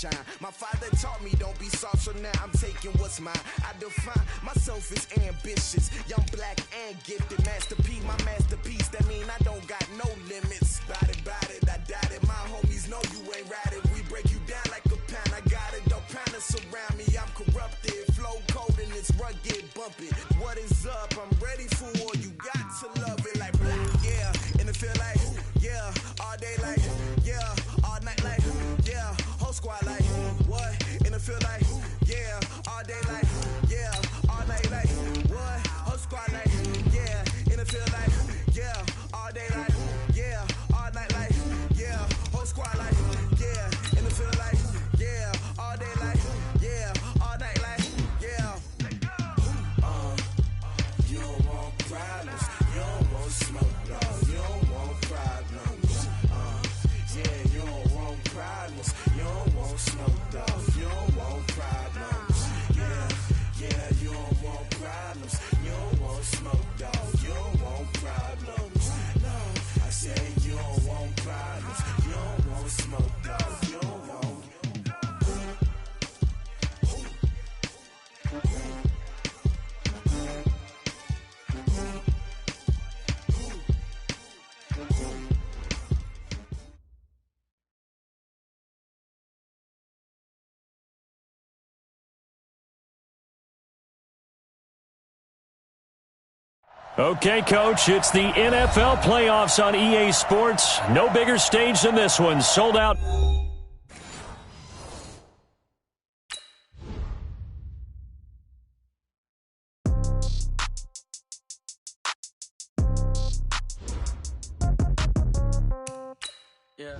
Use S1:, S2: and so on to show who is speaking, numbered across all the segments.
S1: shine. My father taught me don't be soft, so now I'm taking what's mine. I define myself as ambitious, young, black, and gifted. Master P, my masterpiece, that mean I don't got no limits. Bout it, I doubt it. My homies know you ain't ratted. We break you down like a pound. I got it, don't pound to surround me. I'm corrupted, flow cold and it's rugged, bumpy. What is up? I'm ready for war. You got to love it like black, yeah. And it feel like, yeah. All day like, yeah. All night like, yeah. Whole squad like, what? And it feel like, yeah. All day like, yeah. All night like, what? Whole squad like, yeah. And it feel like, yeah. All day like, yeah. All night like, yeah. Whole squad like, yeah. And it feel like, yeah. All day like, yeah. All night like, yeah. You don't want problems. You don't want smoke, dog. You don't want problems. Yeah, you don't want problems. You don't want smoke, dog. You don't want problems. Yeah, you don't want problems. You don't want smoke, dog. You don't want problems. No, I say you don't want problems. You don't want smoke, dog. You don't want.
S2: Okay, Coach, it's the NFL playoffs on EA Sports. No bigger stage than this one. Sold out.
S3: Yeah.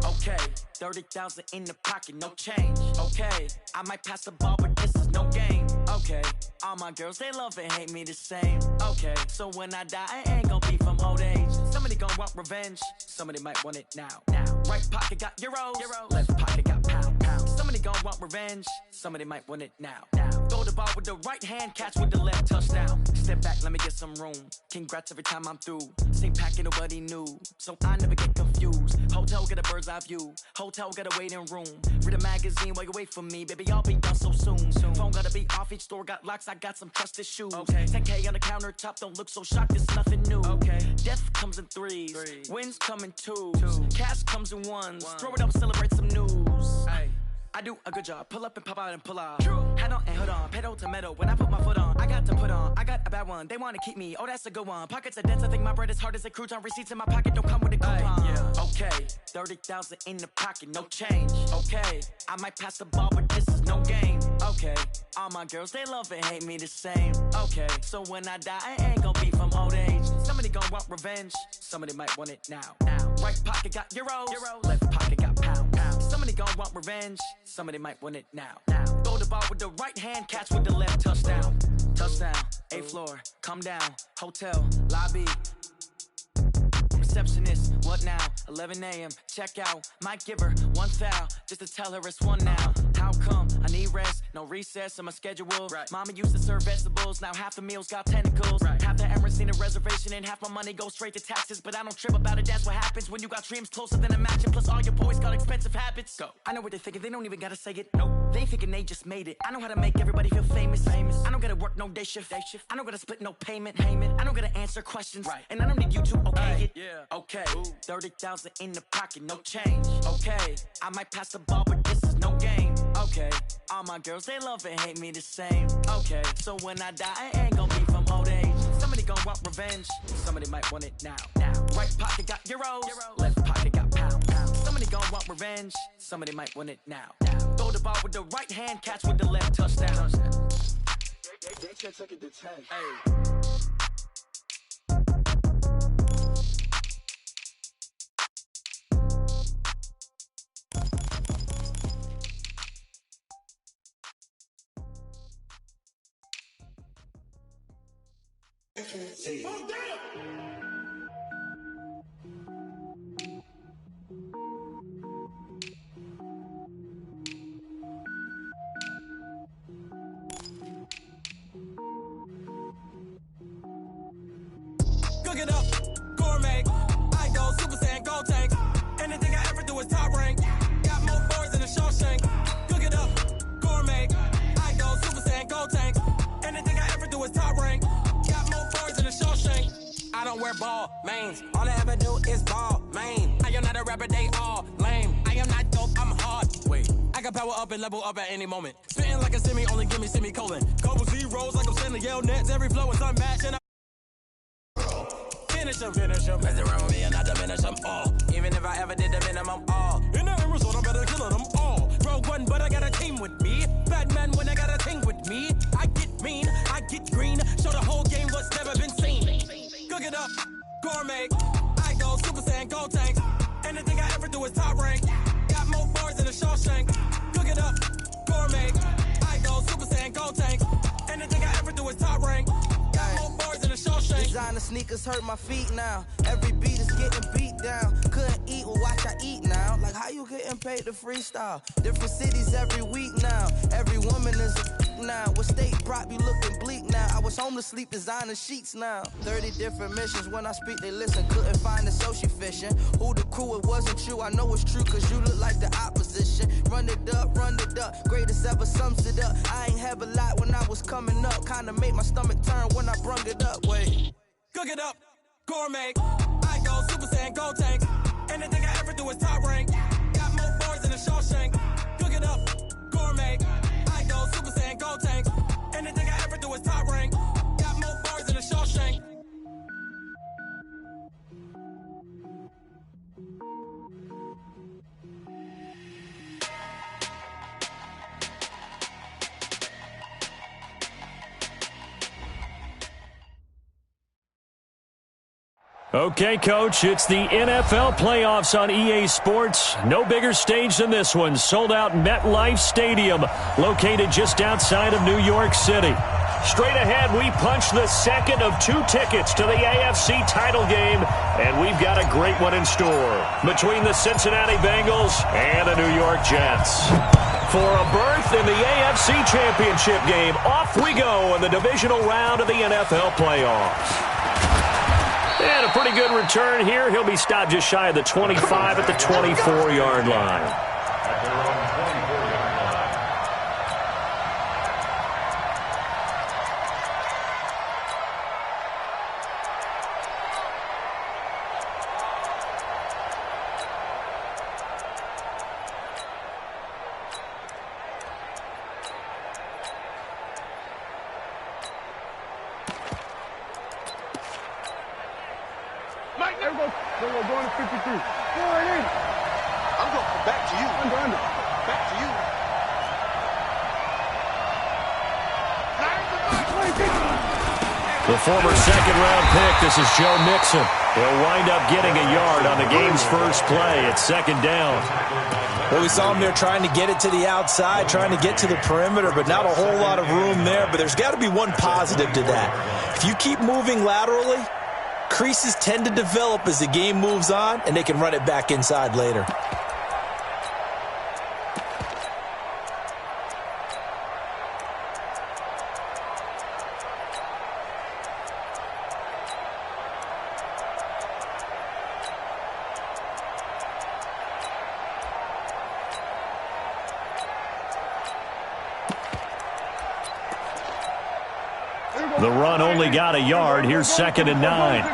S3: Okay. 30,000 in the pocket, no change. Okay. I might pass the ball, but this is no game. Okay. All my girls, they love and hate me the same. Okay. So when I die, I ain't gonna be from old age. Somebody gonna want revenge. Somebody might want it now. Right pocket got euros. Left pocket got pound. Somebody gonna want revenge. Somebody might want it now. Throw the ball with the right hand, catch with the left, touchdown. Step back, let me get some room. Congrats every time I'm through. Same packet, nobody knew. So I never get confused. Hotel get a bird's eye view. Hotel got a waiting room. Read a magazine while you wait for me. Baby, I'll be done so soon. Phone gotta be off, each store got locks. I got some trusted shoes. Okay. 10K on the countertop, don't look so shocked, it's nothing new. Okay. Death comes in threes. Wins come in twos. Cash comes in ones. Throw it up, celebrate some news. Ay. I do a good job, pull up and pop out and pull off. Head on and hood on, pedal to metal. When I put my foot on, I got to put on. I got a bad one, they wanna keep me. Oh, that's a good one. Pockets are dense, I think my bread is hard as a crouton. Receipts in my pocket don't come with a coupon. Okay, 30,000 in the pocket, no change. Okay, I might pass the ball, but this is no game. Okay, all my girls, they love and hate me the same. Okay, so when I die, I ain't gonna be from old age. Somebody gonna want revenge. Somebody might want it now. Right pocket got euros. Left pocket got pound. Somebody gonna want revenge. Somebody might want it now. Throw the ball with the right hand, catch with the left, touchdown. Touchdown, 8th floor, come down, hotel, lobby. Receptionist, what now? 11 a.m., check out. Might give her one foul, just to tell her it's one now. How come? I need rest, no recess in my schedule. Mama used to serve vegetables, now half the meals got tentacles. Half the errands need a reservation and half my money goes straight to taxes. But I don't trip about it, that's what happens when you got dreams closer than a match. And plus all your boys got expensive habits. Go. I know what they're thinking, they don't even gotta say it. Nope. They ain't thinking they just made it. I know how to make everybody feel famous. I don't gotta work no day shift. I don't gotta split no payment. I don't gotta answer questions. And I don't need you to okay it. Okay, 30,000 in the pocket, no change. Okay, I might pass the ball, but this is no game. Okay, all my girls, they love and hate me the same. Okay, so when I die, I ain't gonna be from old age. Somebody gonna want revenge. Somebody might want it now. Right pocket got euros. Left pocket got pound. Somebody gonna want revenge. Somebody might want it now. Throw the ball with the right hand, catch with the left, touchdown.
S1: They can't take it to 10.
S4: Oh, damn!
S5: Cook it up, gourmet. I go Super Saiyan, wear ball mains. All I ever do is ball, man. I am not a rapper, they all lame. I am not dope, I'm hard. Wait, I can power up and level up at any moment. Spitting like a semi, only give me semicolon. Couple zeros like I'm sending yell nets. Every flow is unmatched and finish them. Mess around with me and I diminish them all. Even if I ever did the minimum, all. In the end result, I'm better killing them all. Rogue One, but I got a team with me. Batman when I got a thing with me. I get mean, I get green. Show the whole game what's never been seen. Cook it up, gourmet. I go Super Saiyan, gold tanks. Anything I ever do is top rank. Got more bars than a Shawshank. Cook it up, gourmet. I go Super Saiyan, gold tanks. Anything I ever do is top rank. Got more bars than a Shawshank.
S6: Designer sneakers hurt my feet now. Every beat is getting beat down. Couldn't eat, well watch I eat now. Like how you getting paid to freestyle? Different cities every week now. Every woman is a now. What state prop you looking bleak now? I was home to sleep designer sheets now. 30 different missions. When I speak they listen. Couldn't find it so she fishing. Who the crew, it wasn't you. I know it's true cause you look like the opposition. Run it up, greatest ever sums it up. I ain't have a lot when I was coming up. Kinda made my stomach turn when I brung it up. Wait.
S5: Cook it up, gourmet. I go Super Saiyan, gold tanks. Anything I ever do is top rank. Got more bars than a Shawshank. Cook it up, gourmet. I go Super Saiyan, gold tanks. Anything I ever do is top rank. Got more bars than a Shawshank.
S2: Okay, Coach, it's the NFL playoffs on EA Sports. No bigger stage than this one. Sold out MetLife Stadium, located just outside of New York City. Straight ahead, we punch the second of 2 tickets to the AFC title game, and we've got a great one in store between the Cincinnati Bengals and the New York Jets. For a berth in the AFC Championship game, off we go in the divisional round of the NFL playoffs. And a pretty good return here. He'll be stopped just shy of the 25 at the 24-yard line.
S7: We're going to 53. I'm going back to you. Under. Back to you.
S2: The former second-round pick, this is Joe Mixon. He'll wind up getting a yard on the game's first play. It's second down.
S8: Well, we saw him there trying to get it to the outside, trying to get to the perimeter, but not a whole lot of room there. But there's got to be one positive to that. If you keep moving laterally, creases tend to develop as the game moves on, and they can run it back inside later.
S2: The run only got a yard. Here's 2nd and 9.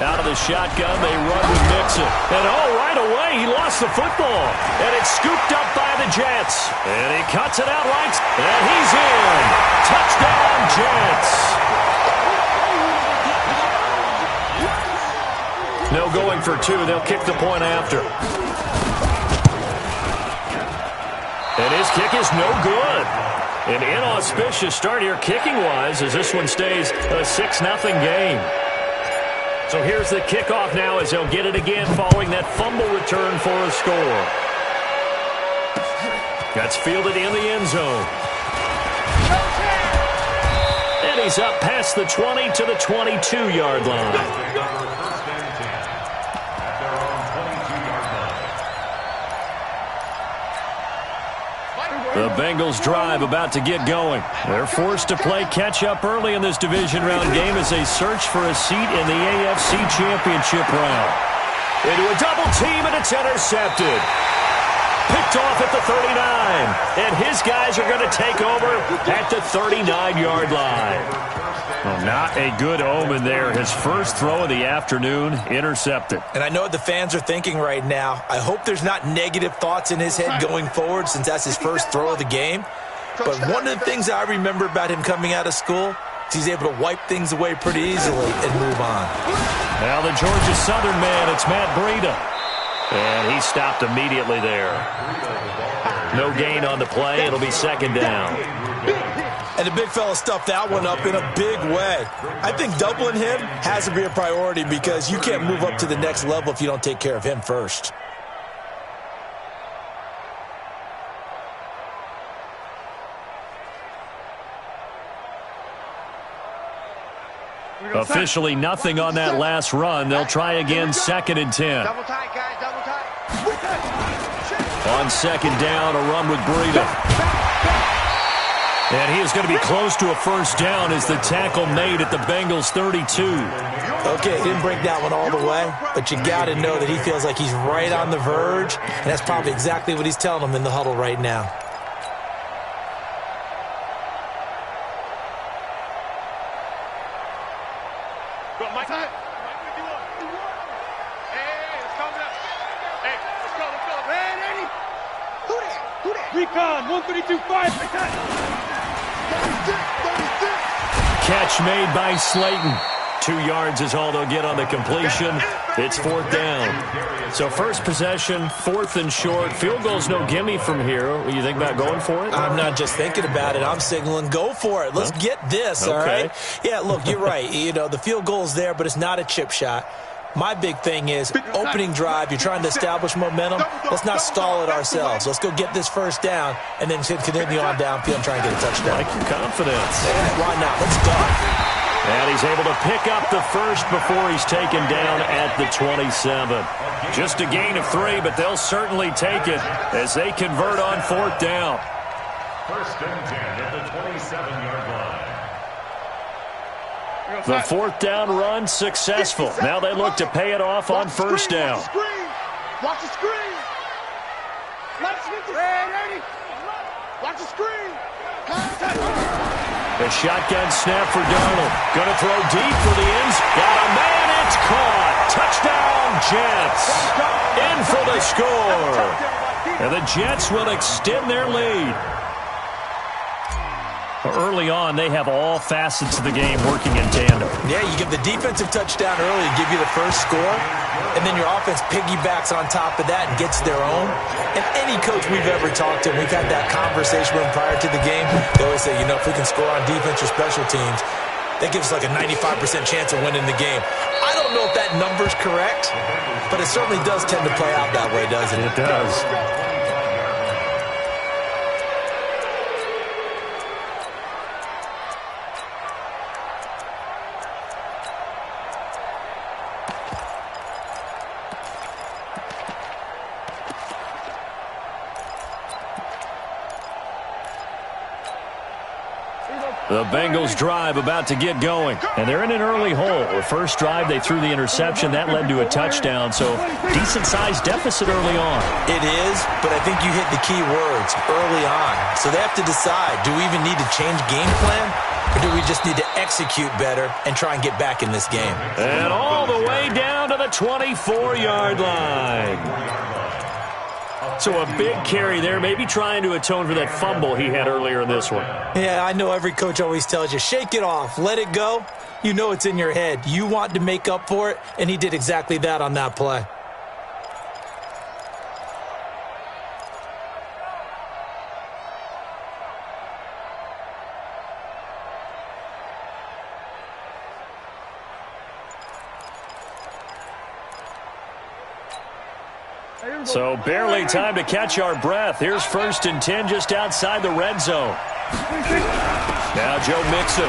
S2: Out of the shotgun, they run with Mixon. And right away, he lost the football. And it's scooped up by the Jets. And he cuts it out right. And he's in. Touchdown, Jets. No going for 2. They'll kick the point after. And his kick is no good. An inauspicious start here kicking-wise as this one stays a 6-0 game. So here's the kickoff now as they'll get it again following that fumble return for a score. That's fielded in the end zone. And he's up past the 20 to the 22-yard line. The Bengals drive about to get going. They're forced to play catch-up early in this division round game as they search for a seat in the AFC Championship round. Into a double team, and it's intercepted. Picked picked off at the 39. And his guys are going to take over at the 39-yard line. Well, not a good omen there. His first throw of the afternoon intercepted.
S8: And I know what the fans are thinking right now. I hope there's not negative thoughts in his head going forward since that's his first throw of the game. But one of the things I remember about him coming out of school is he's able to wipe things away pretty easily and move on.
S2: Now the Georgia Southern man, it's Matt Breida. And he stopped immediately there. No gain on the play. It'll be second down.
S8: And the big fella stuffed that one up in a big way. I think doubling him has to be a priority because you can't move up to the next level if you don't take care of him first.
S2: Officially nothing on that last run. They'll try again, second and 10.
S7: Double tight, guys, double tight.
S2: On second down, a run with Breida. And he is going to be close to a first down as the tackle made at the Bengals 32.
S8: Okay, he didn't break that one all the way, but you got to know that he feels like he's right on the verge, and that's probably exactly what he's telling them in the huddle right now.
S7: Recon, 132-5,
S2: Catch made by Slayton. 2 yards is all they'll get on the completion. It's fourth down. So first possession, fourth and short. Field goal's no gimme from here. What do you think about going for it?
S8: I'm not just thinking about it. I'm signaling, go for it. Let's get this, all right? Yeah, look, you're right. You know, the field goal's there, but it's not a chip shot. My big thing is opening drive. You're trying to establish momentum. Let's not stall it ourselves. Let's go get this first down and then continue on downfield and try and get a touchdown.
S2: Like your confidence.
S8: Yeah, why not? Let's go.
S2: And he's able to pick up the first before he's taken down at the 27. Just a gain of 3, but they'll certainly take it as they convert on fourth down.
S9: First and 10 at the 27-yard line.
S2: The fourth down run successful. Now they look to pay it off on first down.
S7: Watch the screen. Watch the screen.
S2: A shotgun snap for Darnold. Going to throw deep for the ends. Got a man. It's caught. Touchdown, Jets. In for the score. And the Jets will extend their lead. Early on, they have all facets of the game working in tandem.
S8: Yeah, you give the defensive touchdown early to give you the first score, and then your offense piggybacks on top of that and gets their own. And any coach we've ever talked to, we've had that conversation with them prior to the game, they always say, you know, if we can score on defense or special teams, that gives us like a 95% chance of winning the game. I don't know if that number's correct, but it certainly does tend to play out that way, doesn't it?
S2: It does. The Bengals drive about to get going, and they're in an early hole. The first drive, they threw the interception. That led to a touchdown, so decent-sized deficit early on.
S8: It is, but I think you hit the key words, early on. So they have to decide, do we even need to change game plan, or do we just need to execute better and try and get back in this game?
S2: And all the way down to the 24-yard line. So a big carry there, maybe trying to atone for that fumble he had earlier in this one.
S8: Yeah, I know every coach always tells you, shake it off, let it go. You know it's in your head. You want to make up for it, and he did exactly that on that play.
S2: So barely time to catch our breath. Here's first and 10 just outside the red zone. Now Joe Mixon.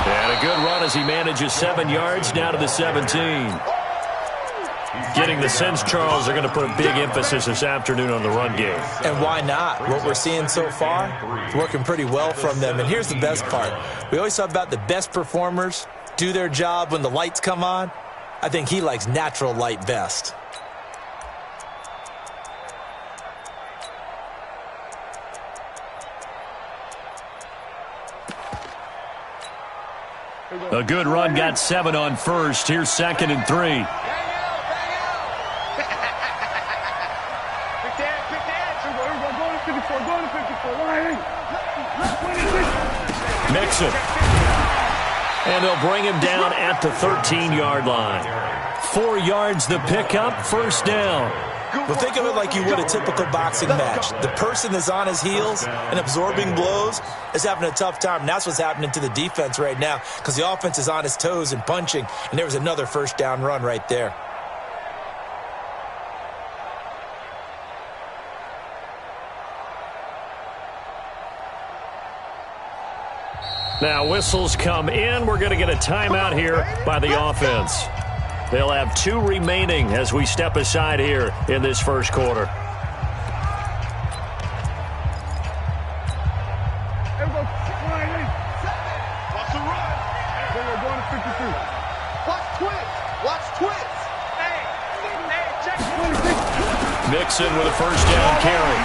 S2: And a good run as he manages 7 yards now to the 17. Getting the sense, Charles, they're going to put a big emphasis this afternoon on the run game.
S8: And why not? What we're seeing so far, it's working pretty well from them. And here's the best part. We always talk about the best performers do their job when the lights come on. I think he likes natural light best.
S2: A good run got 7 on first. Here's 2nd and 3. Mixon. And they'll bring him down at the 13-yard line. 4 yards the pickup, first down.
S8: Well, think of it like you would a typical boxing match. The person that's on his heels and absorbing blows is having a tough time. And that's what's happening to the defense right now because the offense is on his toes and punching. And there was another first down run right there.
S2: Now whistles come in. We're going to get a timeout here by the offense. They'll have 2 remaining as we step aside here in this first quarter.
S7: Watch the run. We're going to 52. Watch twins. Watch twins. Hey, check.
S2: Mixon with a first down carry.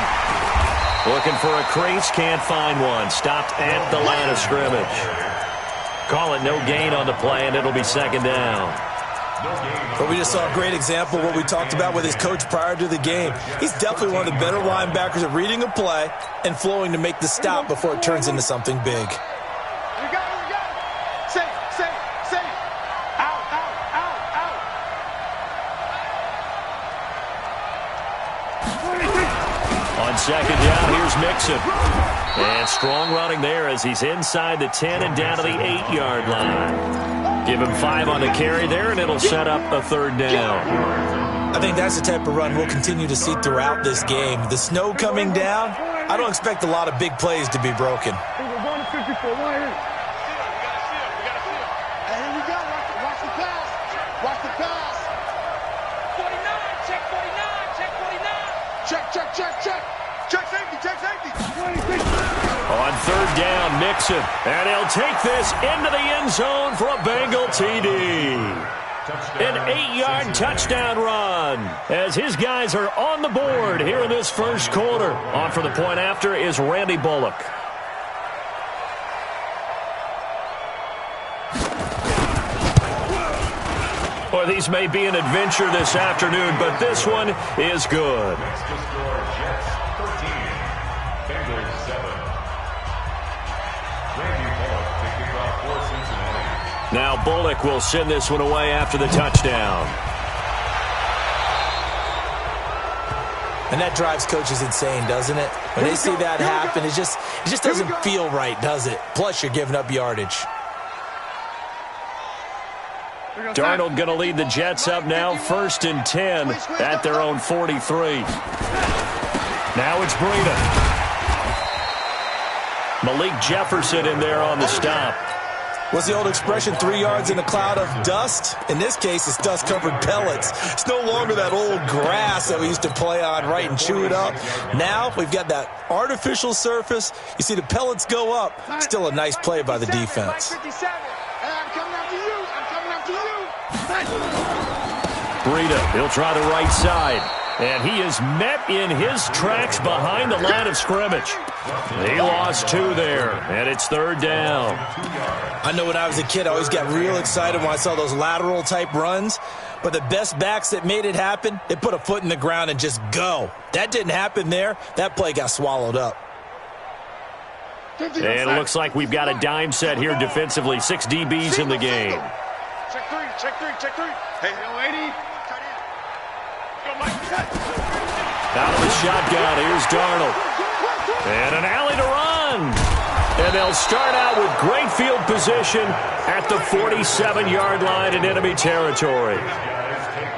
S2: Looking for a crease, can't find one. Stopped at the line of scrimmage. Call it no gain on the play, and it'll be 2nd down.
S8: But we just saw a great example of what we talked about with his coach prior to the game. He's definitely one of the better linebackers at reading a play and flowing to make the stop before it turns into something big.
S7: You got it. Safe. Out.
S2: On 2nd down, here's Mixon. And strong running there as he's inside the 10 and down to the 8-yard line. Give him 5 on the carry there, and it'll set up a 3rd down.
S8: I think that's the type of run we'll continue to see throughout this game. The snow coming down, I don't expect a lot of big plays to be broken.
S7: We're going to 54. Right here. And here we go. Watch the pass. Watch the pass.
S5: 49, check 49, check 49.
S7: Check. Check safety.
S2: On 3rd down, Mixon. And he'll take this into the end zone for a Bengal TD. An 8-yard touchdown run as his guys are on the board here in this first quarter. On for the point after is Randy Bullock. Boy, these may be an adventure this afternoon, but this one is good. Now Bullock will send this one away after the touchdown.
S8: And that drives coaches insane, doesn't it? When they see that happen, it just doesn't feel right, does it? Plus, you're giving up yardage.
S2: Darnold going to lead the Jets up now, 1st and 10 at their own 43. Now it's Breida. Malik Jefferson in there on the stop.
S8: What's the old expression, 3 yards in a cloud of dust? In this case, it's dust-covered pellets. It's no longer that old grass that we used to play on, right, and chew it up. Now we've got that artificial surface. You see the pellets go up. Still a nice play by the defense.
S7: I'm coming after you.
S2: Breida, he'll try the right side. And he is met in his tracks behind the line of scrimmage. He lost 2 there, and it's 3rd down.
S8: I know when I was a kid, I always got real excited when I saw those lateral-type runs. But the best backs that made it happen, they put a foot in the ground and just go. That didn't happen there. That play got swallowed up.
S2: And it looks like we've got a dime set here defensively. 6 DBs in the game.
S7: Check three. Hey, yo, 80.
S2: Out of the shotgun, here's Darnold. And an alley to run. And they'll start out with great field position at the 47-yard line in enemy territory.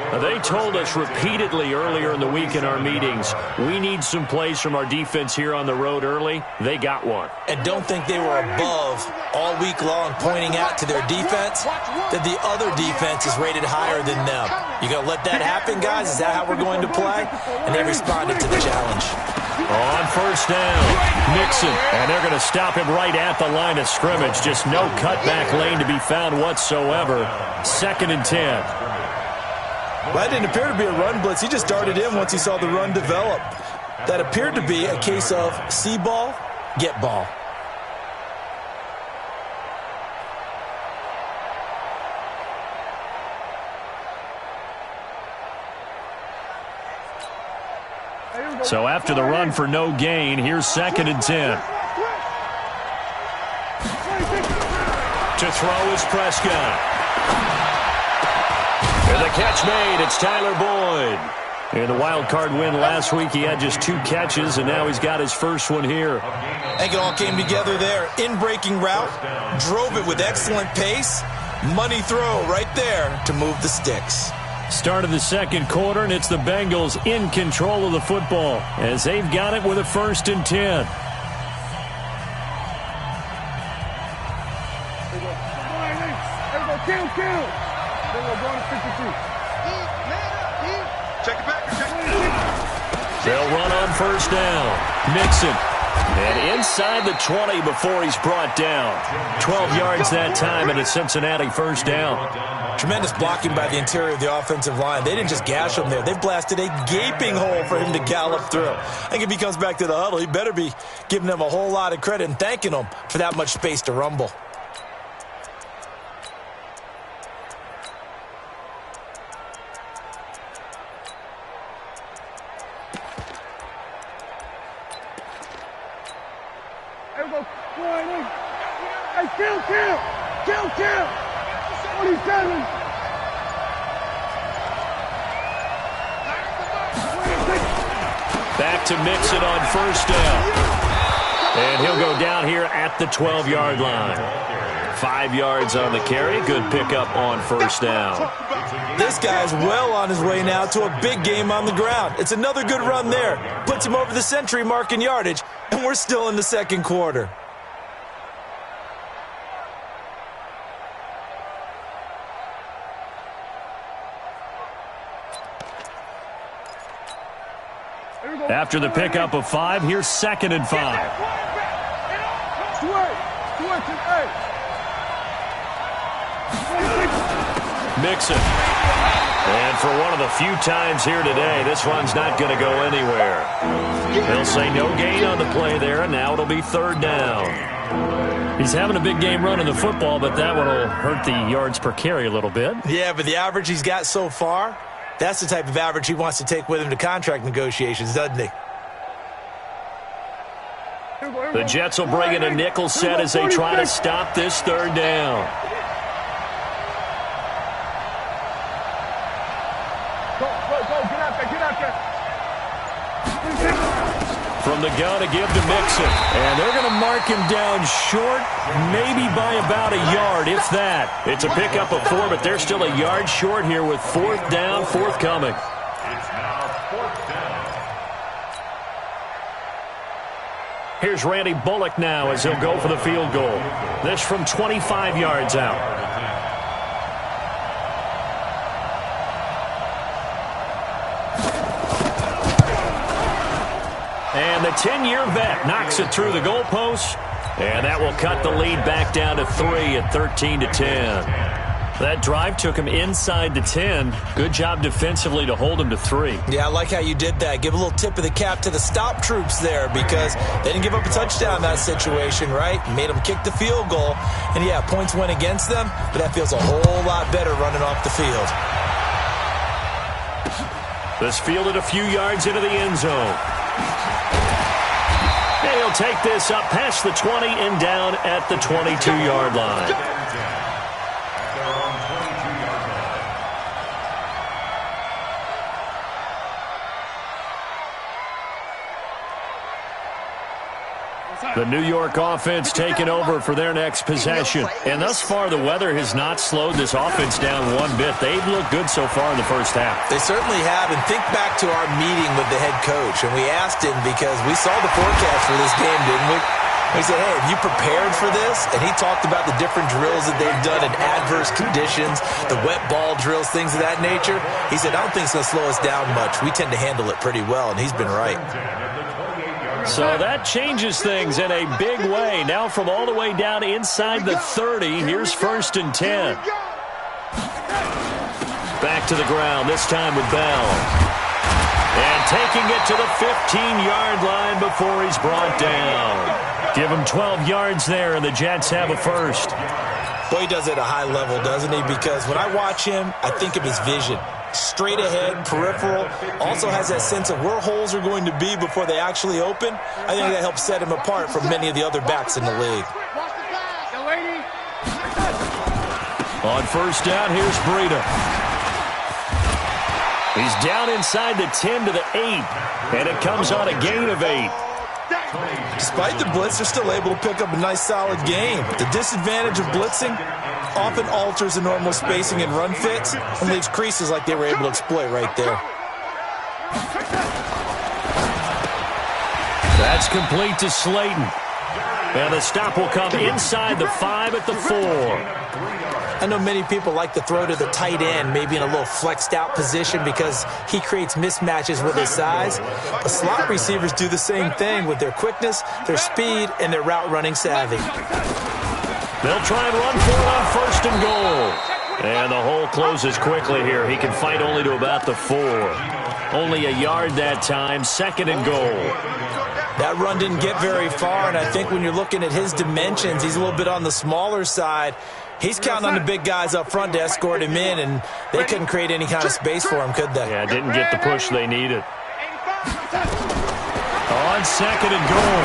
S2: Now, they told us repeatedly earlier in the week in our meetings, we need some plays from our defense here on the road early. They got one.
S8: And don't think they were above all week long pointing out to their defense that the other defense is rated higher than them. You going to let that happen, guys? Is that how we're going to play? And they responded to the challenge.
S2: On 1st down, Mixon. And they're going to stop him right at the line of scrimmage. Just no cutback lane to be found whatsoever. 2nd and 10.
S8: Well, that didn't appear to be a run blitz. He just darted in once he saw the run develop. That appeared to be a case of see ball, get ball.
S2: So after the run for no gain, here's 2nd and 10. To throw is Prescott. And the catch made. It's Tyler Boyd. In the wild card win last week, he had just 2 catches, and now he's got his first one here.
S8: I think it all came together there. In-breaking route, drove it with excellent pace. Money throw right there to move the sticks.
S2: Start of the 2nd quarter, and it's the Bengals in control of the football as they've got it with a 1st and 10.
S7: Kill. Then we're going to 52. Check it back.
S2: They'll run on 1st down. Mixon. And inside the 20 before he's brought down. 12 yards that time and a Cincinnati 1st down.
S8: Tremendous blocking by the interior of the offensive line. They didn't just gash him there. They blasted a gaping hole for him to gallop through. I think if he comes back to the huddle, he better be giving them a whole lot of credit and thanking them for that much space to rumble.
S7: Kill. 27.
S2: Back to Mixon on 1st down. And he'll go down here at the 12-yard line. 5 yards on the carry. Good pickup on 1st down.
S8: This guy's well on his way now to a big game on the ground. It's another good run there. Puts him over the century mark in yardage, and we're still in the 2nd quarter.
S2: After the pickup of 5, here's 2nd and 5. Mixon. And for one of the few times here today, this one's not going to go anywhere. They'll say no gain on the play there, and now it'll be 3rd down. He's having a big game running the football, but that one will hurt the yards per carry a little bit.
S8: Yeah, but the average he's got so far, that's the type of average he wants to take with him to contract negotiations, doesn't he?
S2: The Jets will bring in a nickel set as they try to stop this 3rd down.
S7: Go, get out there.
S2: From the gun to give to Mixon. And they're going to mark him down short, maybe by about a yard, if that. It's a pickup of 4, but they're still a yard short here with 4th down forthcoming.
S9: It's now 4th down.
S2: Here's Randy Bullock now as he'll go for the field goal. This from 25 yards out. And the 10-year vet knocks it through the goalpost. And that will cut the lead back down to 3 at 13-10. That drive took him inside the 10. Good job defensively to hold him to 3.
S8: Yeah, I like how you did that. Give a little tip of the cap to the stop troops there because they didn't give up a touchdown in that situation, right? Made them kick the field goal. And, yeah, points went against them, but that feels a whole lot better running off the field.
S2: This fielded a few yards into the end zone. And he'll take this up past the 20 and down at the 22-yard line. The New York offense taking over for their next possession. And thus far, the weather has not slowed this offense down one bit. They've looked good so far in the first half.
S8: They certainly have. And think back to our meeting with the head coach. And we asked him because we saw the forecast for this game, didn't we? We said, hey, have you prepared for this? And he talked about the different drills that they've done in adverse conditions, the wet ball drills, things of that nature. He said, I don't think it's going to slow us down much. We tend to handle it pretty well, and he's been right.
S2: So that changes things in a big way. Now from all the way down inside the 30, here's 1st and 10. Back to the ground, this time with Bell. And taking it to the 15-yard line before he's brought down. Give him 12 yards there, and the Jets have a first.
S8: Boy, he does it at a high level, doesn't he? Because when I watch him, I think of his vision. straight ahead, peripheral. Also has that sense of where holes are going to be before they actually open. I think that helps set him apart from many of the other backs in the league.
S2: On first down, here's Breida. He's down inside the 10 to the 8, and it comes on a gain of 8.
S8: Despite the blitz, they're still able to pick up a nice, solid gain. The disadvantage of blitzing often alters the normal spacing and run fits and leaves creases like they were able to exploit right there.
S2: That's complete to Slayton. And the stop will come inside the 5 at the 4.
S8: I know many people like to throw to the tight end, maybe in a little flexed out position because he creates mismatches with his size. But slot receivers do the same thing with their quickness, their speed, and their route running savvy.
S2: They'll try and run for it on first and goal. And the hole closes quickly here. He can fight only to about the 4. Only a yard that time, second and goal.
S8: That run didn't get very far, and I think when you're looking at his dimensions, he's a little bit on the smaller side. He's counting on the big guys up front to escort him in, and they couldn't create any kind of space for him, could they?
S2: Yeah, didn't get the push they needed. On second and goal,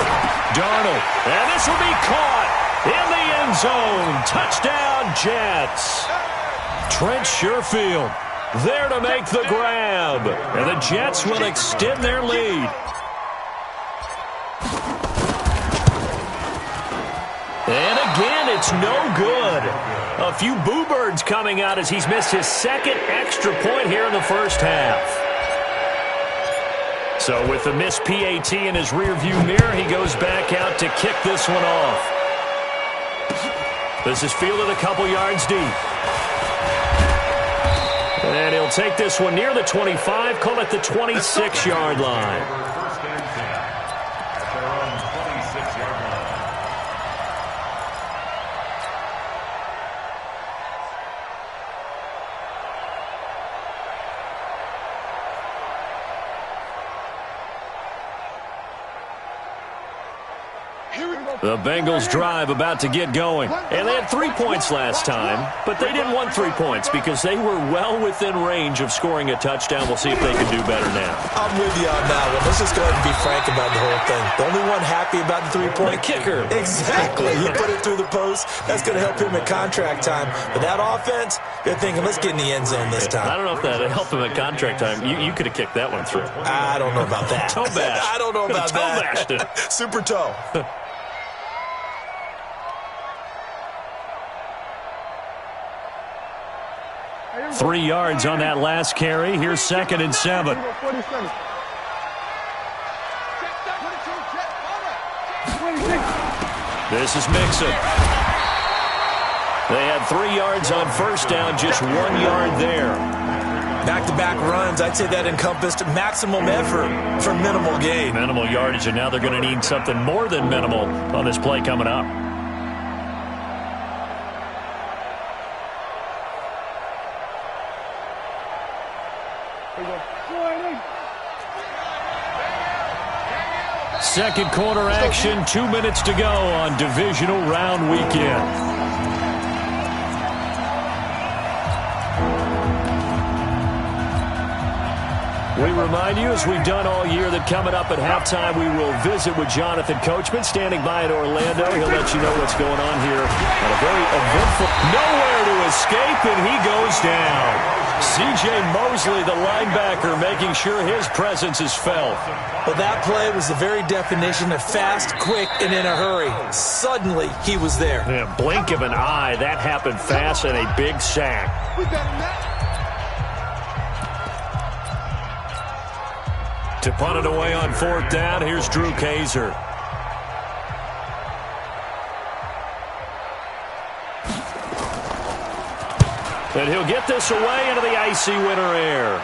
S2: Darnold. And this will be caught in the end zone. Touchdown, Jets. Trent Sherfield there to make the grab. And the Jets will extend their lead. And again, it's no good. A few boo birds coming out as he's missed his second extra point here in the first half. So with the missed PAT in his rearview mirror, he goes back out to kick this one off. This is fielded a couple yards deep. And he'll take this one near the 25, call it the 26-yard line. The Bengals drive about to get going. And they had 3 points last time, but they didn't want 3 points because they were well within range of scoring a touchdown. We'll see if they can do better now.
S8: I'm with you on that one. Let's just go ahead and be frank about the whole thing. The only one happy about the 3-point
S2: kicker.
S8: Exactly. He put it through the post. That's going to help him at contract time. But that offense, they're thinking, let's get in the end zone this time.
S2: I don't know if that helped him at contract time. You could have kicked that one through.
S8: I don't know about that.
S2: Toe bash.
S8: I don't know about
S2: toe
S8: that.
S2: Bashed it.
S8: Super toe.
S2: 3 yards on that last carry. Here's second and 7. This is Mixon. They had 3 yards on first down, just 1 yard there.
S8: Back-to-back runs, I'd say that encompassed maximum effort for minimal gain.
S2: Minimal yardage, and now they're going to need something more than minimal on this play coming up. Second quarter action, 2 minutes to go on divisional round weekend. We remind you, as we've done all year, that coming up at halftime, we will visit with Jonathan Coachman, standing by in Orlando. He'll let you know what's going on here at a very eventful... Nowhere to escape, and he goes down. C.J. Mosley, the linebacker, making sure his presence is felt.
S8: Well, that play was the very definition of fast, quick, and in a hurry. Suddenly, he was there.
S2: Yeah, blink of an eye. That happened fast, and a big sack. To punt it away on fourth down, here's Drew Kaiser. And he'll get this away into the icy winter air.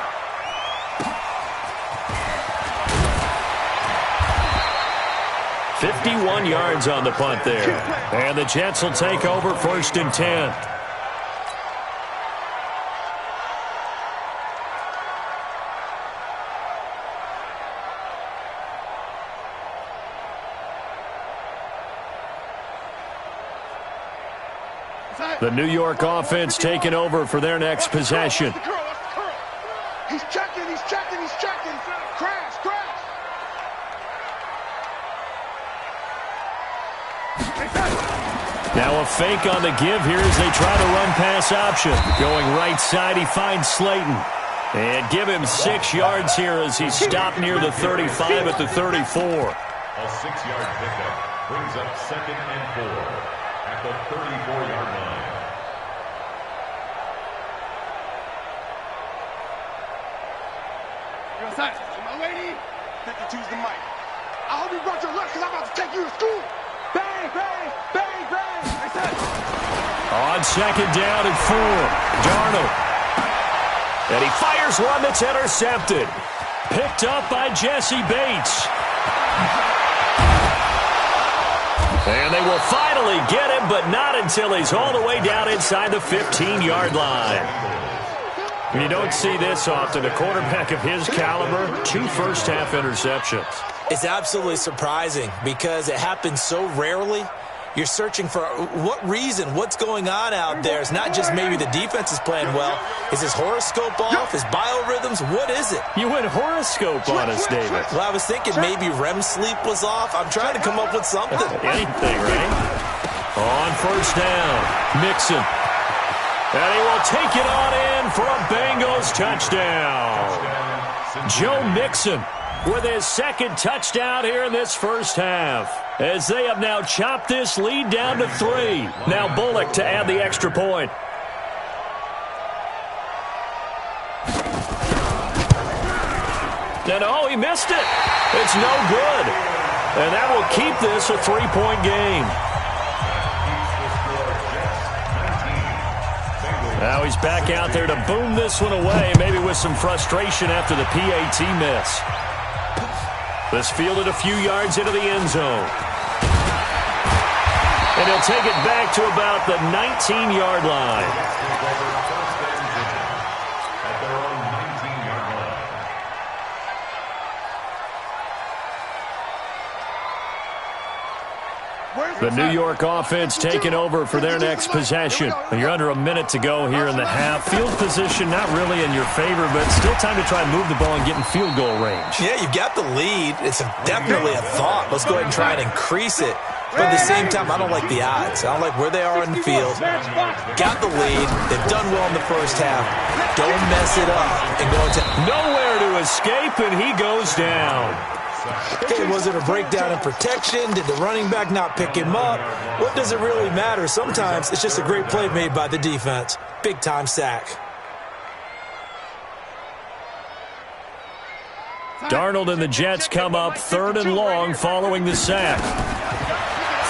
S2: $51 yards on the punt there. And the Jets will take over first and 10. The New York offense taking over for their next possession.
S7: He's checking. Crash.
S2: Now a fake on the give here as they try to run pass option. Going right side, he finds Slayton. And give him 6 yards here as he's stopped near the 35 at the 34.
S9: A 6-yard pickup brings up 2nd and 4 at the 34-yard line.
S7: You're outside. My lady. 52's the mic. I hope you brought your lunch because I'm about to take you to school. Bang.
S2: On 2nd down and 4, Darnold. And he fires one that's intercepted. Picked up by Jesse Bates. And they will finally get him, but not until he's all the way down inside the 15-yard line. You don't see this often. A quarterback of his caliber, 2 first-half interceptions.
S8: It's absolutely surprising because it happens so rarely. You're searching for what reason, what's going on out there. It's not just maybe the defense is playing well. Is his horoscope off? His biorhythms? What is it?
S2: You went horoscope on us, David.
S8: Well, I was thinking maybe REM sleep was off. I'm trying to come up with something.
S2: Anything, right? On 1st down, Mixon. And he will take it on in for a Bengals touchdown. Joe Mixon with his 2nd touchdown here in this first half, as they have now chopped this lead down to 3. Now Bullock to add the extra point. And oh, he missed it. It's no good. And that will keep this a 3-point game. Now he's back out there to boom this one away, maybe with some frustration after the PAT miss. This fielded a few yards into the end zone. And he'll take it back to about the 19-yard line. The New York offense taking over for their next possession. You're under a minute to go here in the half. Field position not really in your favor, but still time to try and move the ball and get in field goal range.
S8: Yeah, you've got the lead. It's definitely a thought. Let's go ahead and try and increase it. But at the same time, I don't like the odds. I don't like where they are in the field. Got the lead. They've done well in the first half. Don't mess it up and go into
S2: nowhere to escape, and he goes down.
S8: Okay, was it a breakdown in protection? Did the running back not pick him up? What does it really matter? Sometimes it's just a great play made by the defense. Big-time sack.
S2: Darnold and the Jets come up 3rd and long following the sack.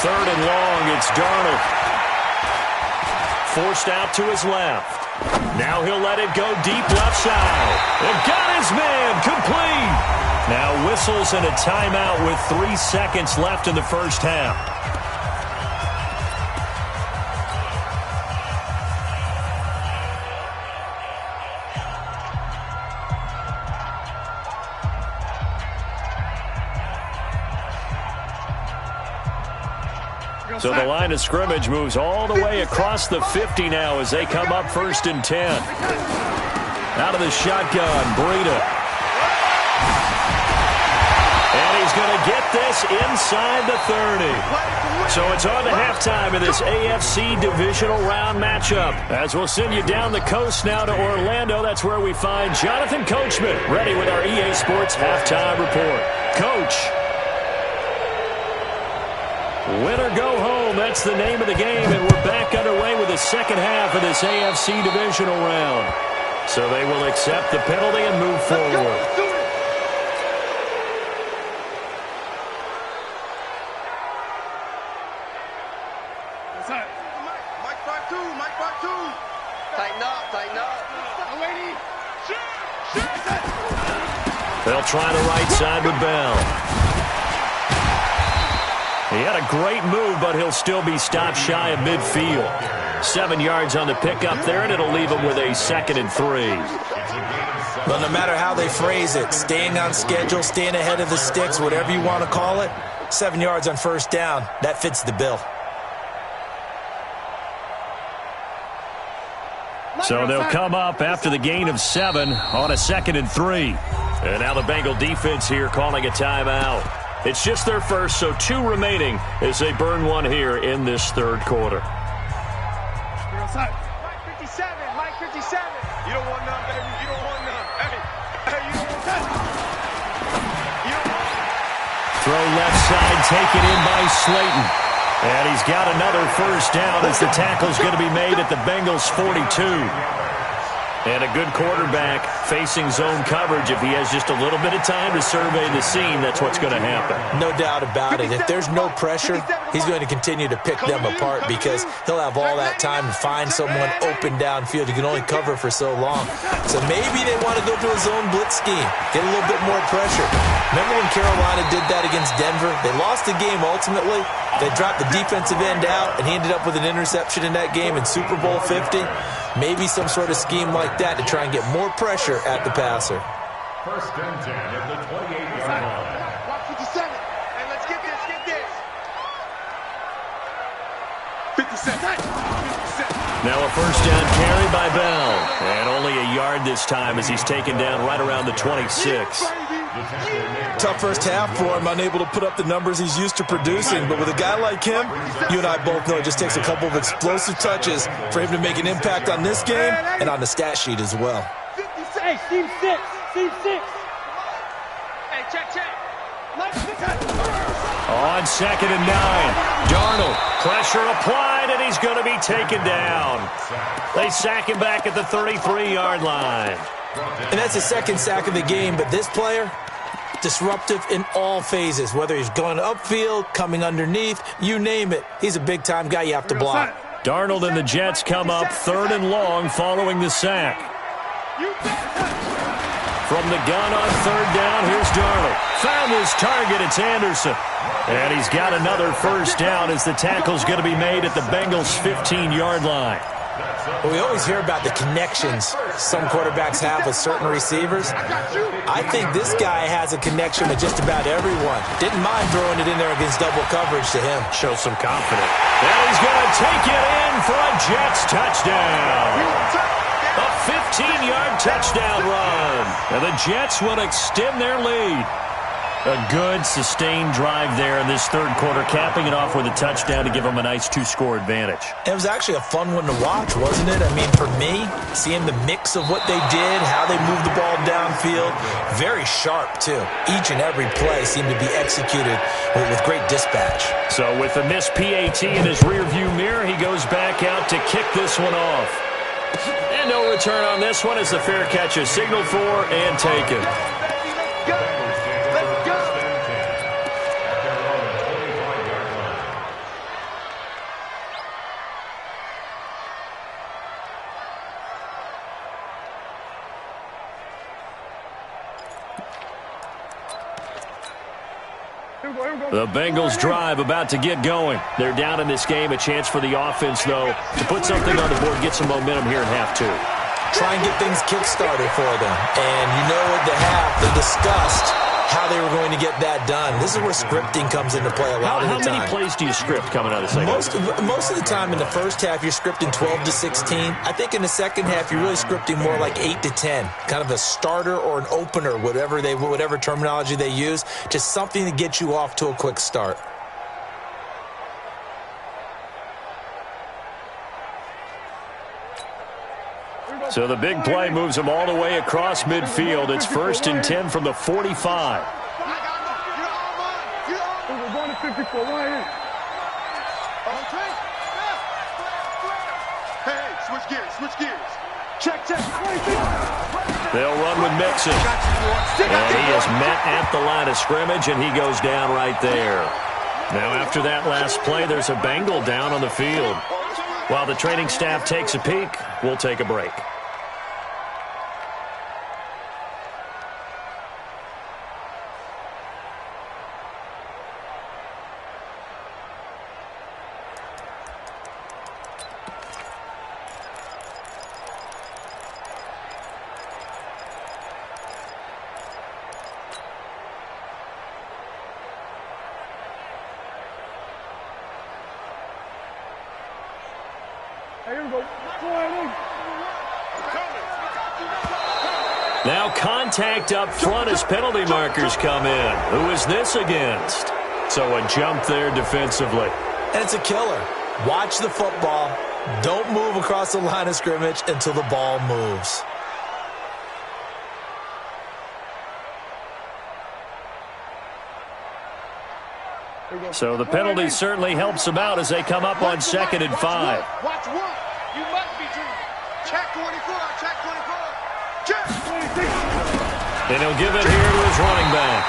S2: 3rd and long, it's Darnold. Forced out to his left. Now he'll let it go deep left side. And got his man complete. Now whistles and a timeout with 3 seconds left in the first half. So the line of scrimmage moves all the way across the 50 now as they come up 1st and 10. Out of the shotgun, Breida. And he's going to get this inside the 30. So it's on to halftime of this AFC divisional round matchup. As we'll send you down the coast now to Orlando. That's where we find Jonathan Coachman ready with our EA Sports halftime report. Coach. Win or go home, that's the name of the game, and we're back underway with the second half of this AFC divisional round. So they will accept the penalty and move forward. They'll try the right side with Bell. He had a great move, but he'll still be stopped shy of midfield. 7 yards on the pickup there, and it'll leave him with a 2nd and 3.
S8: Well, no matter how they phrase it, staying on schedule, staying ahead of the sticks, whatever you want to call it, 7 yards on 1st down, that fits the bill.
S2: So they'll come up after the gain of 7 on a 2nd and 3. And now the Bengal defense here calling a timeout. It's just their first, so 2 remaining as they burn one here in this third quarter.
S7: Mike 57, Mike 57. You don't want none, baby. You don't want none. Hey, you don't want none. You don't want none.
S2: Throw left side, taken in by Slayton. And he's got another first down as the tackle's going to be made at the Bengals' 42. And a good quarterback facing zone coverage. If he has just a little bit of time to survey the scene, that's what's going to happen.
S8: No doubt about it. If there's no pressure, he's going to continue to pick them apart because he'll have all that time to find someone open downfield. He can only cover for so long. So maybe they want to go to a zone blitz scheme, get a little bit more pressure. Remember when Carolina did that against Denver? They lost the game ultimately. They dropped the defensive end out, and he ended up with an interception in that game in Super Bowl 50. Maybe some sort of scheme like that to try and get more pressure at the passer.
S9: First and 10 at the 28-yard line.
S7: Watch 57. Hey, let's get this, get this. 57.
S2: Now a first down carry by Bell. And only a yard this time as he's taken down right around the 26.
S8: Tough first half for him, unable to put up the numbers he's used to producing. But with a guy like him, you and I both know it just takes a couple of explosive touches for him to make an impact on this game and on the stat sheet as well.
S7: Hey, team 6. Team 6. Hey, check.
S2: On 2nd and 9. Darnold, pressure applied, and he's going to be taken down. They sack him back at the 33-yard line.
S8: And that's the second sack of the game, but this player, disruptive in all phases, whether he's going upfield, coming underneath, you name it. He's a big-time guy you have to block.
S2: Darnold and the Jets come up 3rd and long following the sack. From the gun on 3rd down, here's Darnold. Found his target, it's Anderson. And he's got another first down as the tackle's going to be made at the Bengals' 15-yard line.
S8: Well, we always hear about the connections some quarterbacks have with certain receivers. I think this guy has a connection with just about everyone. Didn't mind throwing it in there against double coverage to him.
S2: Shows some confidence. And he's going to take it in for a Jets touchdown. A 15-yard touchdown run. And the Jets will extend their lead. A good, sustained drive there in this third quarter, capping it off with a touchdown to give them a nice 2-score advantage.
S8: It was actually a fun one to watch, wasn't it? I mean, for me, seeing the mix of what they did, how they moved the ball downfield, very sharp, too. Each and every play seemed to be executed with great dispatch.
S2: So with the missed PAT in his rearview mirror, he goes back out to kick this one off. And no return on this one as the fair catch is signaled for and taken. The Bengals drive about to get going. They're down in this game. A chance for the offense, though, to put something on the board, get some momentum here in half 2.
S8: Try and get things kick-started for them. And you know at the half, they discussed how they were going to get that done. This is where scripting comes into play a lot of the time.
S2: How many plays do you script coming out of the second half?
S8: Most of the time in the first half, you're scripting 12 to 16. I think in the second half, you're really scripting more like 8 to 10. Kind of a starter or an opener, whatever terminology they use. Just something to get you off to a quick start.
S2: So the big play moves them all the way across midfield. It's 1st and 10 from the 45.
S7: We're going to 54. Hey, switch gears. Check.
S2: They'll run with Mixon. And he is met at the line of scrimmage, and he goes down right there. Now after that last play, there's a Bengal down on the field. While the training staff takes a peek, we'll take a break.
S7: Here we go.
S2: contact up front as penalty markers come in. Who is this against? So a jump there defensively.
S8: And it's a killer. Watch the football. Don't move across the line of scrimmage until the ball moves.
S2: So the penalty certainly helps them out as they come up on 2nd and 5.
S7: Watch one. You must be dreaming. Check 24. Check 24. Check 26.
S2: And he'll give it here to his running back.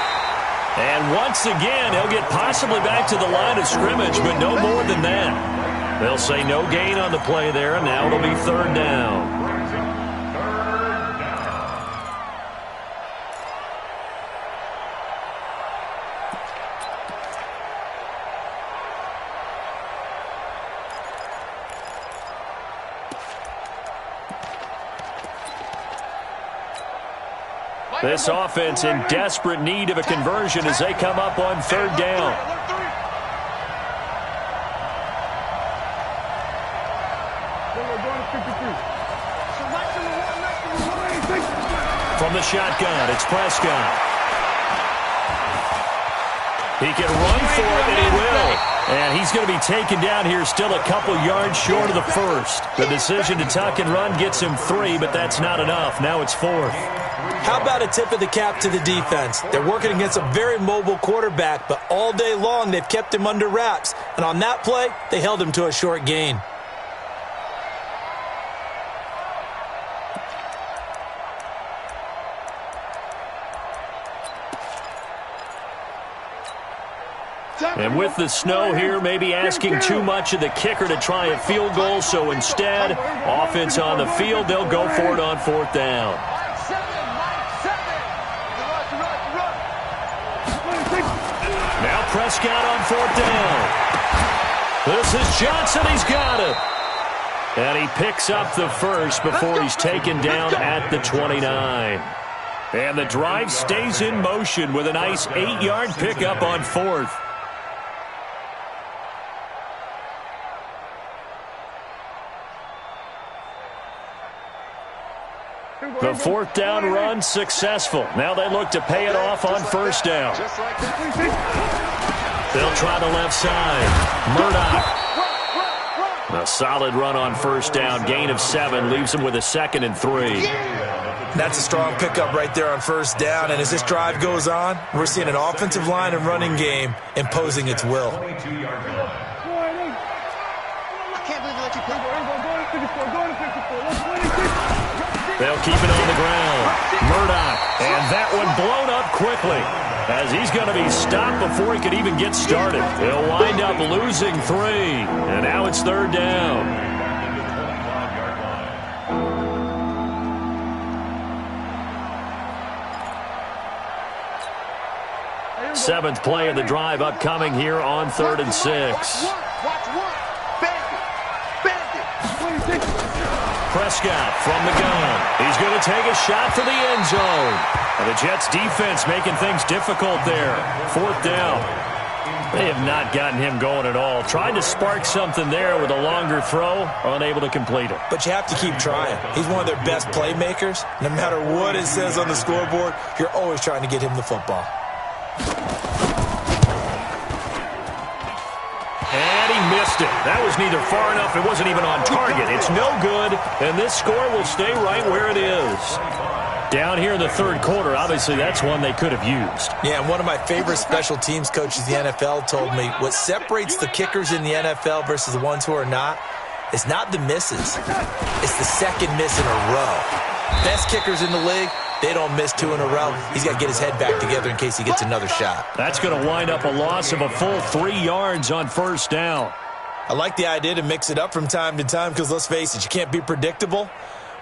S2: And once again, he'll get possibly back to the line of scrimmage, but no more than that. They'll say no gain on the play there, and now it'll be 3rd down. This offense in desperate need of a conversion as they come up on 3rd down. From the shotgun, it's Prescott. He can run for it, and he will. And he's going to be taken down here still a couple yards short of the first. The decision to tuck and run gets him 3, but that's not enough. Now it's 4th.
S8: How about a tip of the cap to the defense? They're working against a very mobile quarterback, but all day long they've kept him under wraps. And on that play, they held him to a short gain.
S2: And with the snow here, maybe asking too much of the kicker to try a field goal. So instead, offense on the field, they'll go for it on 4th down. Now Prescott on 4th down. This is Johnson. He's got it. And he picks up the first before he's taken down at the 29. And the drive stays in motion with a nice 8-yard pickup on 4th. The 4th down run successful. Now they look to pay it off on 1st down. They'll try the left side. Murdoch. A solid run on 1st down. Gain of 7 leaves them with a 2nd and 3.
S8: That's a strong pickup right there on 1st down. And as this drive goes on, we're seeing an offensive line and running game imposing its will.
S7: I can't believe they let you play.
S2: They'll keep it on the ground. Murdoch, and that one blown up quickly as he's going to be stopped before he could even get started. He'll wind up losing 3, and now it's 3rd down. 7th play of the drive upcoming here on 3rd and 6. Prescott from the gun. He's going to take a shot for the end zone. And the Jets defense making things difficult there. 4th down. They have not gotten him going at all. Tried to spark something there with a longer throw, unable to complete it.
S8: But you have to keep trying. He's one of their best playmakers. No matter what it says on the scoreboard, you're always trying to get him the football.
S2: Missed it. That was neither far enough. It wasn't even on target. It's no good, and this score will stay right where it is. Down here in the 3rd quarter, obviously that's one they could have used.
S8: Yeah, and one of my favorite special teams coaches in the NFL told me what separates the kickers in the NFL versus the ones who are not is not the misses. It's the 2nd miss in a row. Best kickers in the league, they don't miss 2 in a row. He's got to get his head back together in case he gets another shot.
S2: That's going to wind up a loss of a full 3 yards on 1st down.
S8: I like the idea to mix it up from time to time because, let's face it, you can't be predictable.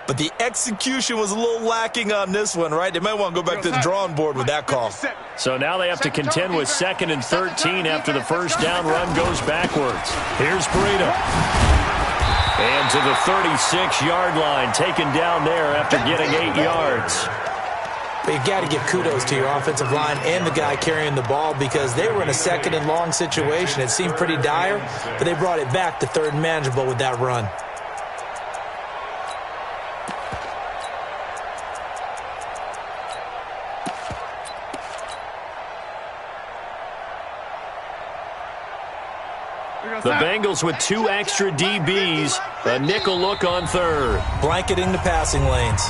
S8: But the execution was a little lacking on this one, right? They might want to go back to the drawing board with that call.
S2: So now they have to contend with 2nd and 13 after the 1st down run goes backwards. Here's Breida. And to the 36-yard line, taken down there after getting 8 yards.
S8: But you've got to give kudos to your offensive line and the guy carrying the ball because they were in a 2nd and long situation. It seemed pretty dire, but they brought it back to 3rd and manageable with that run.
S2: The Bengals with 2 extra DBs, a nickel look on third.
S8: Blanketing the passing lanes.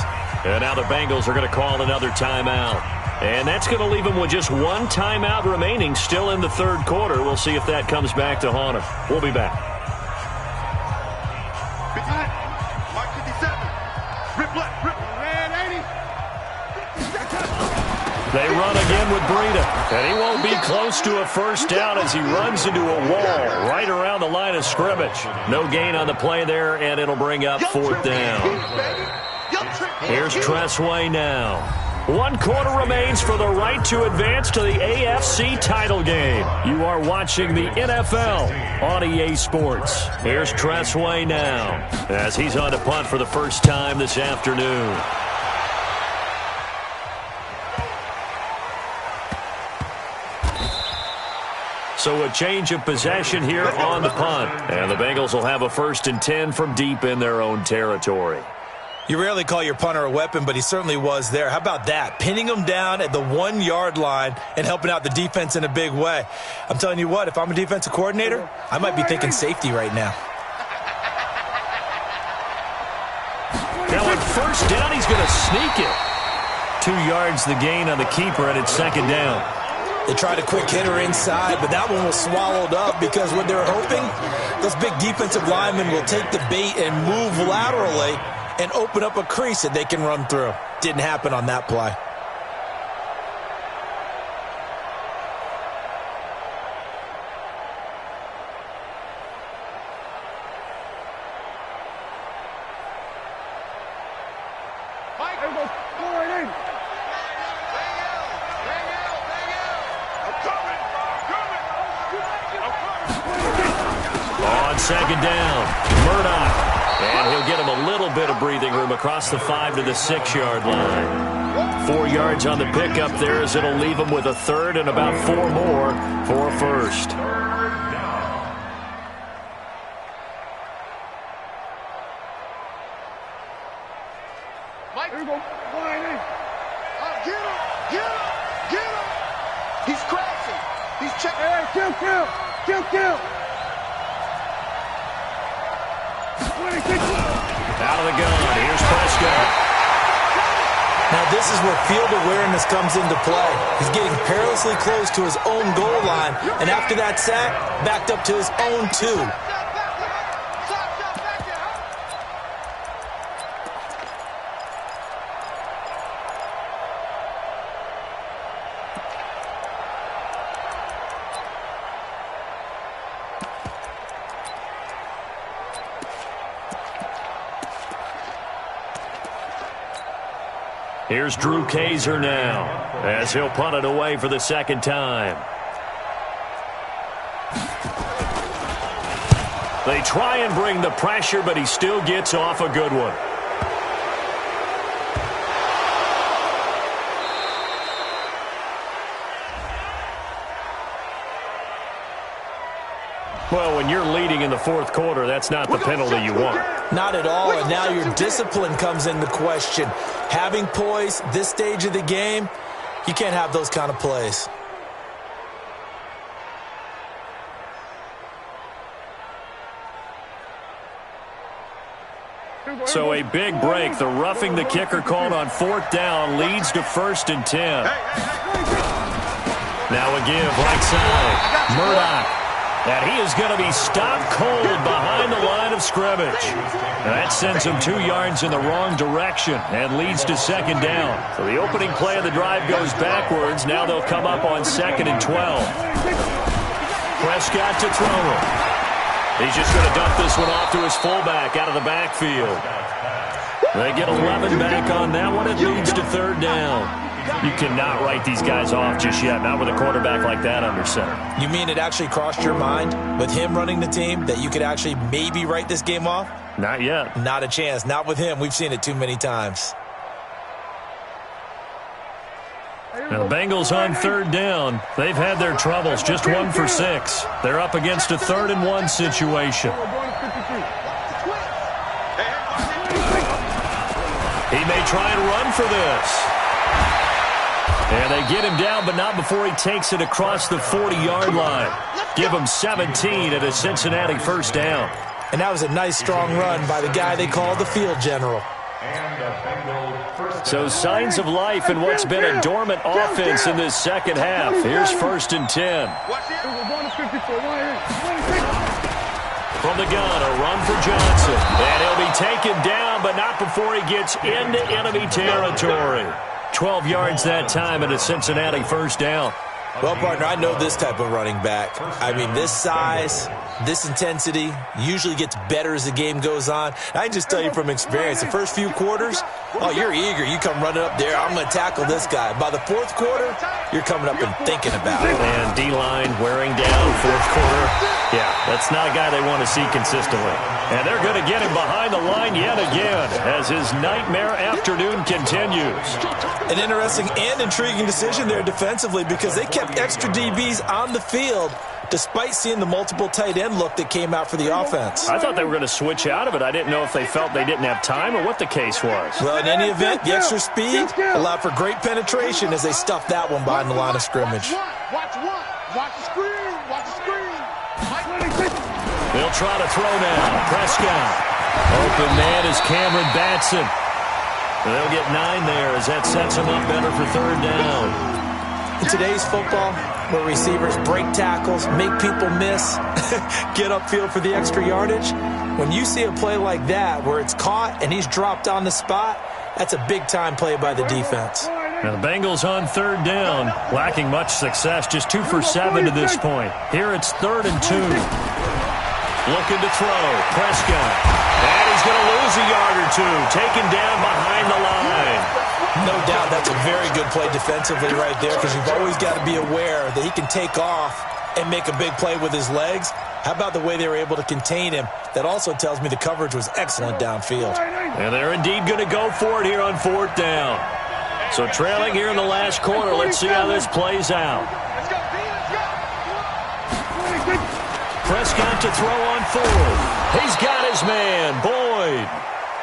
S2: And now the Bengals are going to call another timeout. And that's going to leave them with just 1 timeout remaining still in the third quarter. We'll see if that comes back to haunt them. We'll be back.
S7: 59, Mark 57, rip left, rip red 80.
S2: They run again with Breida, and he won't be close to a first down as he runs into a wall right around the line of scrimmage. No gain on the play there, and it'll bring up 4th down. Here's Tressway now. 1 quarter remains for the right to advance to the AFC title game. You are watching the NFL on EA Sports. Here's Tressway now as he's on to punt for the first time this afternoon. So a change of possession here on the punt. And the Bengals will have a 1st and 10 from deep in their own territory.
S8: You rarely call your punter a weapon, but he certainly was there. How about that? Pinning him down at the 1-yard line and helping out the defense in a big way. I'm telling you what, if I'm a defensive coordinator, I might be thinking safety right now.
S2: Now on first down, he's going to sneak it. 2 yards the gain on the keeper, and it's 2nd down.
S8: They tried a quick hitter inside, but that one was swallowed up because what they're hoping, those big defensive linemen will take the bait and move laterally and open up a crease that they can run through. Didn't happen on that play.
S2: On 2nd down, Murdoch. And he'll get him a little bit of breathing room across the 5 to the 6-yard line. 4 yards on the pickup there as it'll leave him with a 3rd and about 4 more for a 1st.
S7: Mike, here we go. Get him! Get him! Get him! He's crashing. He's checking. Hey, kill!
S2: Out of the gun. Here's Prescott.
S8: Now this is where field awareness comes into play. He's getting perilously close to his own goal line, and after that sack, backed up to his own 2.
S2: Here's Drew Kaiser now as he'll punt it away for the 2nd time. They try and bring the pressure, but he still gets off a good one. Well, when you're leading in the 4th quarter, that's not the penalty you want.
S8: Not at all, and now your discipline comes into question. Having poise this stage of the game, you can't have those kind of plays.
S2: So a big break. The roughing the kicker called on 4th down leads to 1st and 10. Now a give right side. Murdoch. And he is going to be stopped cold behind the line of scrimmage. And that sends him 2 yards in the wrong direction and leads to 2nd down. So the opening play of the drive goes backwards. Now they'll come up on 2nd and 12. Prescott to throw it. He's just going to dump this one off to his fullback out of the backfield. They get 11 back on that one. It leads to 3rd down. You cannot write these guys off just yet, not with a quarterback like that under center.
S8: You mean it actually crossed your mind with him running the team that you could actually maybe write this game off?
S2: Not yet.
S8: Not a chance. Not with him. We've seen it too many times.
S2: Now the Bengals on 3rd down. They've had their troubles, just 1 for 6. They're up against a 3rd and 1 situation. He may try and run for this. And they get him down, but not before he takes it across the 40-yard line. Give him 17 at a Cincinnati first down.
S8: And that was a nice, strong run by the guy they call the field general.
S2: So signs of life in what's been a dormant offense in this second half. Here's 1st and 10. From the gun, a run for Johnson. And he'll be taken down, but not before he gets into enemy territory. 12 yards that time at a Cincinnati first down.
S8: Well, partner, I know this type of running back. I mean, this size, this intensity usually gets better as the game goes on. I can just tell you from experience, the first few quarters, oh, you're eager. You come running up there, I'm going to tackle this guy. By the 4th quarter, you're coming up and thinking about it.
S2: And D-line wearing down 4th quarter. Yeah, that's not a guy they want to see consistently. And they're going to get him behind the line yet again as his nightmare afternoon continues.
S8: An interesting and intriguing decision there defensively because they kept extra DBs on the field despite seeing the multiple tight end look that came out for the offense.
S2: I thought they were going to switch out of it. I didn't know if they felt they didn't have time or what the case was.
S8: Well, in any event, the extra speed allowed for great penetration as they stuffed that one behind the line of scrimmage.
S7: Watch the screen. Watch the screen.
S2: They'll try to throw now. Prescott. Open man is Cameron Batson. They'll get 9 there as that sets them up better for 3rd down.
S8: In today's football, where receivers break tackles, make people miss, get upfield for the extra yardage, when you see a play like that where it's caught and he's dropped on the spot, that's a big-time play by the defense.
S2: Now the Bengals on 3rd down, lacking much success, just 2 for 7 to this point. Here it's 3rd and 2. Looking to throw, Prescott. And he's going to lose a yard or 2, taken down behind the line.
S8: No doubt that's a very good play defensively right there because you've always got to be aware that he can take off and make a big play with his legs. How about the way they were able to contain him? That also tells me the coverage was excellent downfield.
S2: And they're indeed going to go for it here on 4th down. So trailing here in the last quarter, let's see how this plays out. Prescott to throw on 4th. He's got his man, Boyd.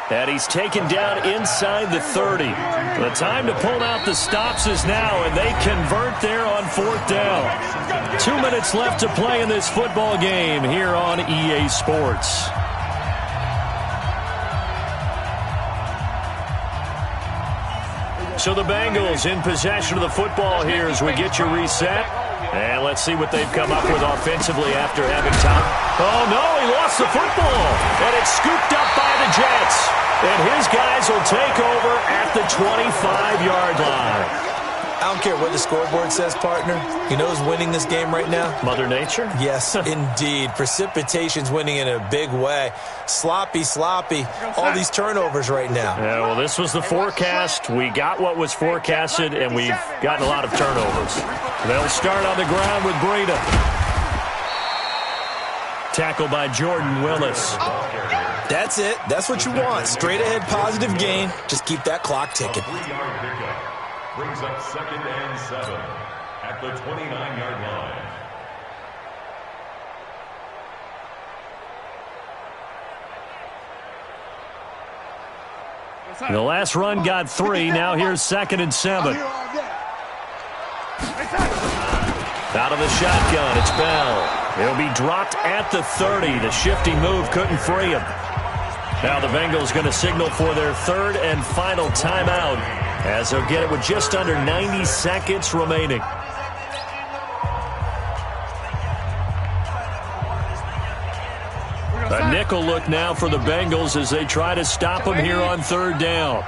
S2: And he's taken down inside the 30. The time to pull out the stops is now, and they convert there on 4th down. 2 minutes left to play in this football game here on EA Sports. So the Bengals in possession of the football here as we get you reset. And let's see what they've come up with offensively after having time. Oh, no, he lost the football. And it's scooped up by the Jets. And his guys will take over at the 25-yard line.
S8: I don't care what the scoreboard says, partner. You know who's winning this game right now?
S2: Mother Nature?
S8: Yes, indeed. Precipitation's winning in a big way. Sloppy. All these turnovers right now.
S2: Yeah, well, this was the forecast. We got what was forecasted, and we've gotten a lot of turnovers. They'll start on the ground with Breida. Tackle by Jordan Willis.
S8: That's it. That's what you want. Straight ahead positive gain. Just keep that clock ticking.
S9: Brings up 2nd and 7 at the 29-yard line.
S2: The last run got 3. Now here's 2nd and 7. Out of the shotgun, it's Bell. He'll be dropped at the 30. The shifty move couldn't free him. Now the Bengals going to signal for their 3rd and final timeout as they'll get it with just under 90 seconds remaining. A nickel look now for the Bengals as they try to stop him here on 3rd down.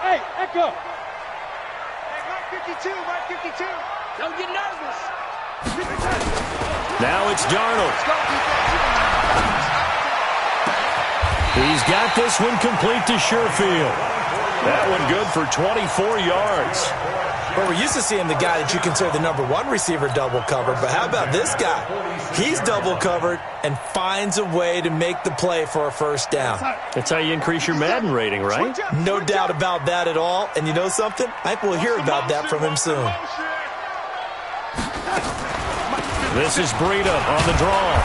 S7: Hey, Echo. Hey, Mike 52. Don't get nervous.
S2: Now it's Darnold. He's got this one complete to Sherfield. That one good for 24 yards.
S8: Well, we're used to seeing the guy that you consider the #1 receiver double covered, but how about this guy? He's double covered and finds a way to make the play for a 1st down.
S2: That's how you increase your Madden rating, right?
S8: No doubt about that at all. And you know something? I think we'll hear about that from him soon.
S2: This is Breida on the draw.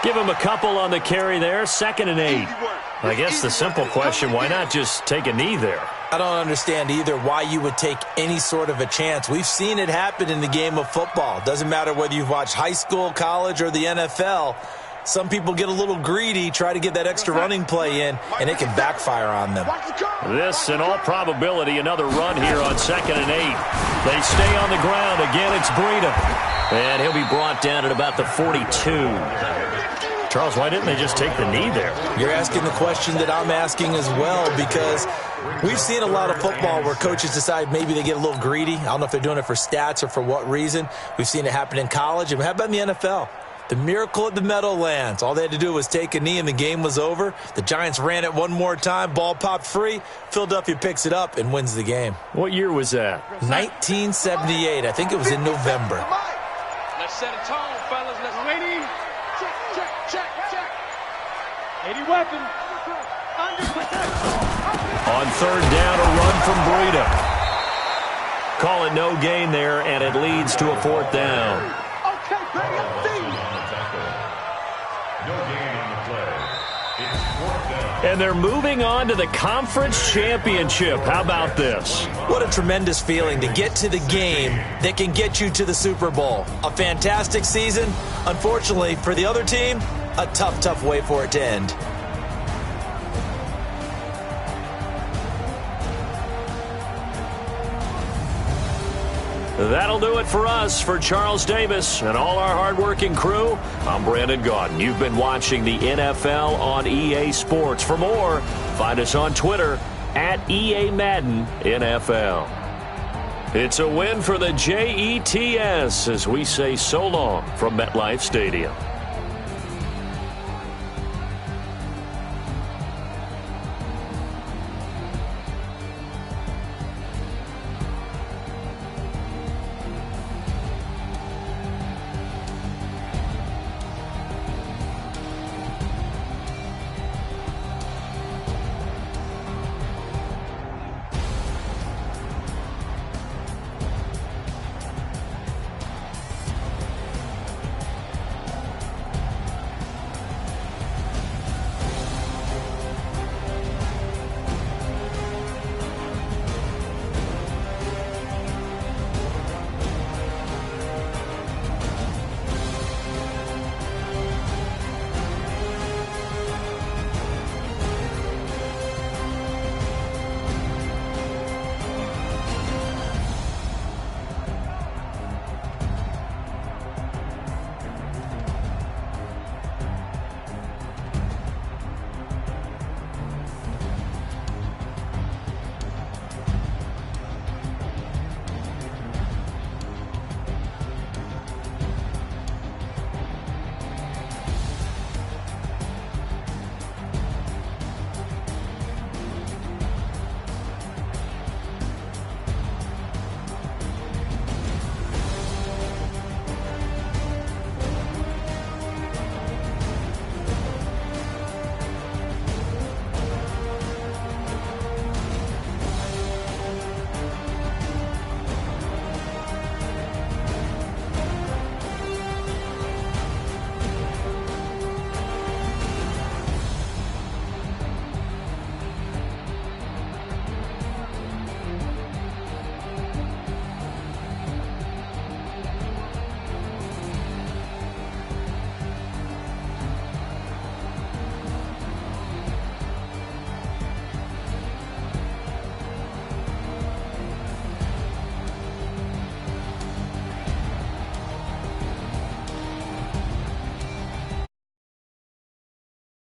S2: Give him a couple on the carry there. 2nd and 8. I guess the simple question, why not just take a knee there?
S8: I don't understand either why you would take any sort of a chance. We've seen it happen in the game of football. Doesn't matter whether you've watched high school, college, or the NFL. Some people get a little greedy, try to get that extra running play in, and it can backfire on them.
S2: This, in all probability, another run here on 2nd and 8. They stay on the ground. Again, it's Breida. And he'll be brought down at about the 42. Charles, why didn't they just take the knee there?
S8: You're asking the question that I'm asking as well, because we've seen a lot of football where coaches decide maybe they get a little greedy. I don't know if they're doing it for stats or for what reason. We've seen it happen in college. And how about in the NFL? The miracle at the Meadowlands. All they had to do was take a knee and the game was over. The Giants ran it one more time. Ball popped free. Philadelphia picks it up and wins the game.
S2: What year was that?
S8: 1978. I think it was in November.
S7: Let's set a tone, fellas. Let's ready. Check. 80 weapon.
S2: On 3rd down, a run from Breida. Call it no gain there, and it leads to a 4th down.
S7: Okay, bring up
S2: And they're moving on to the conference championship. How about this?
S8: What a tremendous feeling to get to the game that can get you to the Super Bowl. A fantastic season. Unfortunately, for the other team, a tough way for it to end.
S2: That'll do it for us. For Charles Davis and all our hardworking crew, I'm Brandon Gaudin. You've been watching the NFL on EA Sports. For more, find us on Twitter at EA Madden NFL. It's a win for the Jets as we say so long from MetLife Stadium.